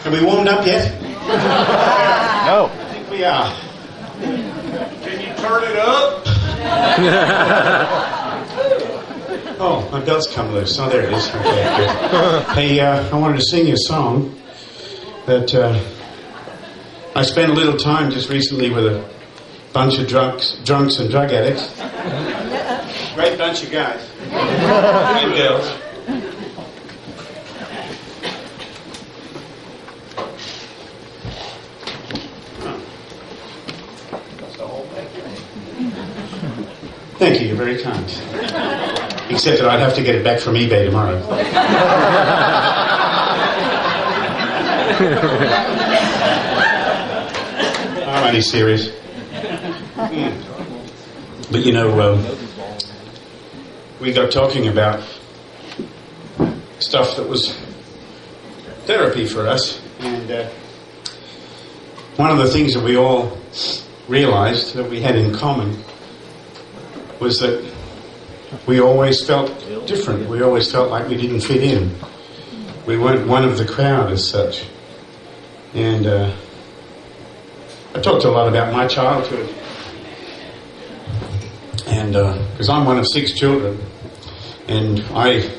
Are we warmed up yet? No. I think we are. Can you turn it up? Oh, my belt's come loose. Oh, there it is. Okay, good. Hey, I wanted to sing you a song that I spent a little time just recently with a bunch of drunks and drug addicts. Great bunch of guys. And girls. Thank you, you're very kind. Except that I'd have to get it back from eBay tomorrow. I'm only serious. But you know, we got talking about stuff that was therapy for us. And one of the things that we all realized that we had in common was that we always felt different. We always felt like we didn't fit in. We weren't one of the crowd as such. And I talked a lot about my childhood. And because I'm one of 6 children, and I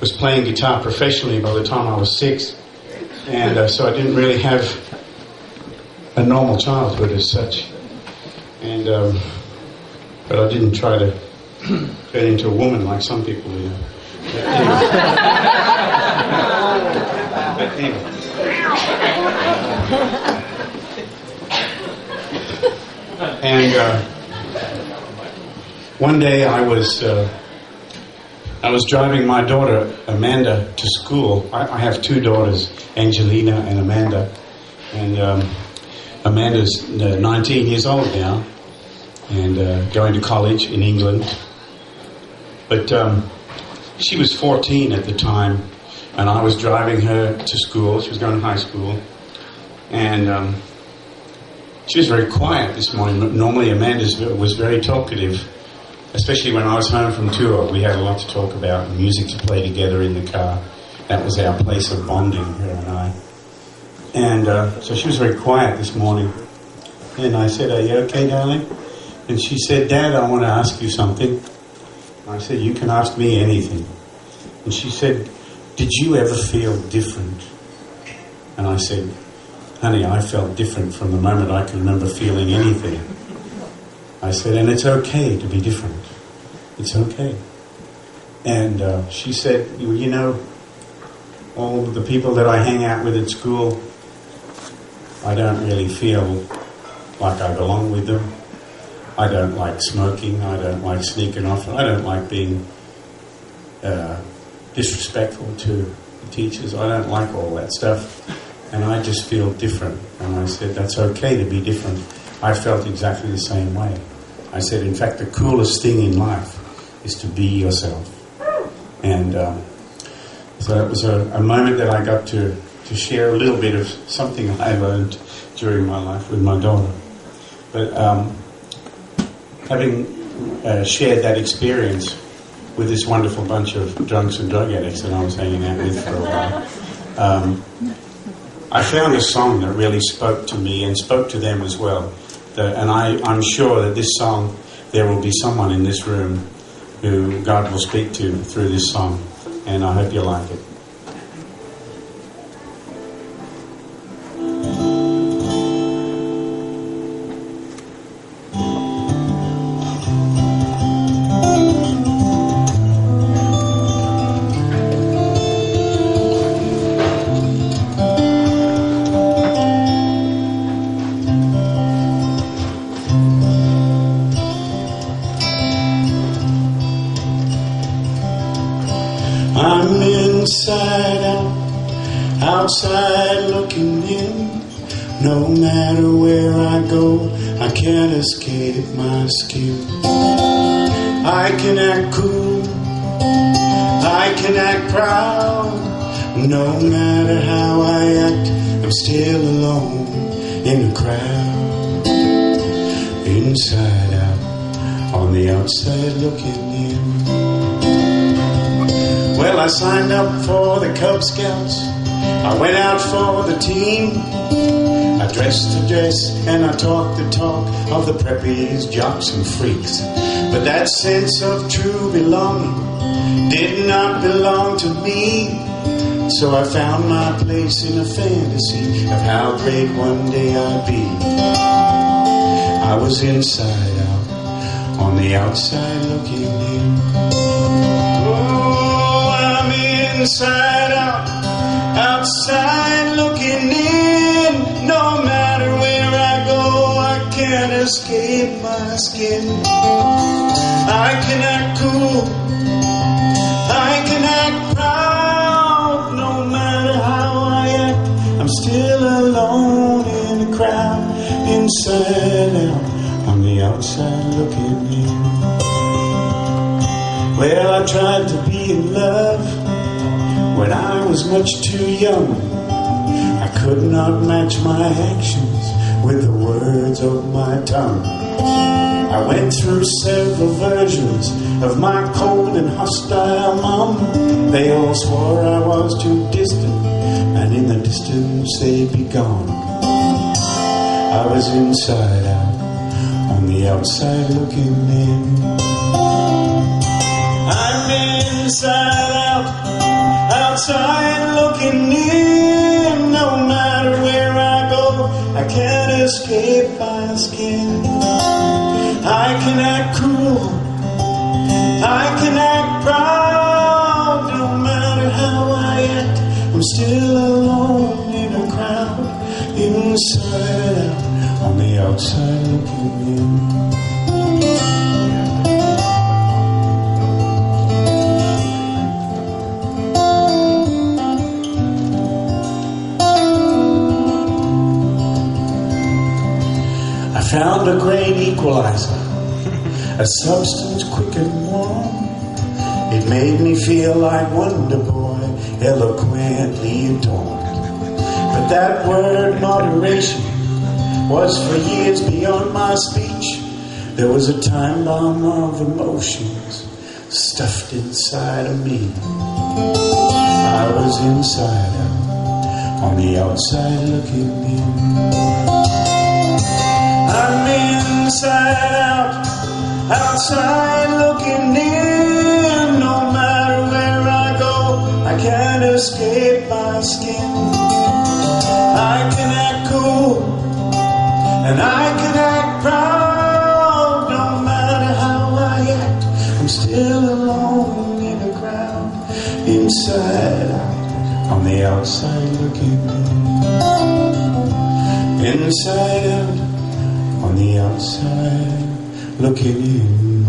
was playing guitar professionally by the time I was 6. And so I didn't really have a normal childhood as such. And but I didn't try to turn into a woman like some people do. But anyway. And one day I was driving my daughter Amanda to school. I have 2 daughters, Angelina and Amanda. And Amanda's 19 years old now, and going to college in England. But she was 14 at the time, and I was driving her to school. She was going to high school. And she was very quiet this morning. Normally Amanda was very talkative, especially when I was home from tour. We had a lot to talk about, and music to play together in the car. That was our place of bonding, her and I. And so she was very quiet this morning. And I said, "Are you okay, darling?" And she said, "Dad, I want to ask you something." I said, "You can ask me anything." And she said, "Did you ever feel different?" And I said, "Honey, I felt different from the moment I can remember feeling anything." I said, "And it's okay to be different. It's okay." And she said, "You know, all the people that I hang out with at school, I don't really feel like I belong with them. I don't like smoking. I don't like sneaking off. I don't like being disrespectful to the teachers. I don't like all that stuff. And I just feel different." And I said, "That's okay to be different. I felt exactly the same way." I said, "In fact, the coolest thing in life is to be yourself." And so it was a moment that I got to share a little bit of something I learned during my life with my daughter. But having shared that experience with this wonderful bunch of drunks and drug addicts that I was hanging out with for a while, I found a song that really spoke to me and spoke to them as well. And I'm sure that this song, there will be someone in this room who God will speak to through this song. And I hope you like it. I'm inside out, outside looking in. No matter where I go, I can't escape my skin. I can act cool, I can act proud. No matter how I act, I'm still alone in the crowd. Inside out, on the outside looking in. Well, I signed up for the Cub Scouts I went out for the team. I dressed the dress and I talked the talk of the preppies, jocks and freaks. But that sense of true belonging did not belong to me. So I found my place in a fantasy of how great one day I'd be. I was inside out, on the outside looking in. Oh, I'm inside out, outside looking in. No matter where I go, I can't escape my skin. I can act cool, I can act proud. No matter how I act, I'm still alone in a crowd. Inside out, on the outside looking in. Well, I tried to be in love when I was much too young. I could not match my actions with the words of my tongue. I went through several versions of my cold and hostile mom. They all swore I was too distant, and in the distance they'd be gone. I was inside out, on the outside looking in. I'm inside out, outside looking in. No matter where I go, I can't escape my skin. I can act cool, I can act proud. No matter how I act, I'm still alone in a crowd. Inside out, on the outside looking in. I found a great equalizer, a substance quick and warm. It made me feel like Wonder Boy, eloquently adorned. But that word moderation was for years beyond my speech. There was a time bomb of emotions stuffed inside of me. I was inside out, on the outside looking in. I'm inside out, outside looking in. No matter where I go, I can't escape my skin. I can act cool, and I can act proud. No matter how I act, I'm still alone in a crowd. Inside out, on the outside looking in. Inside out, on the outside looking in.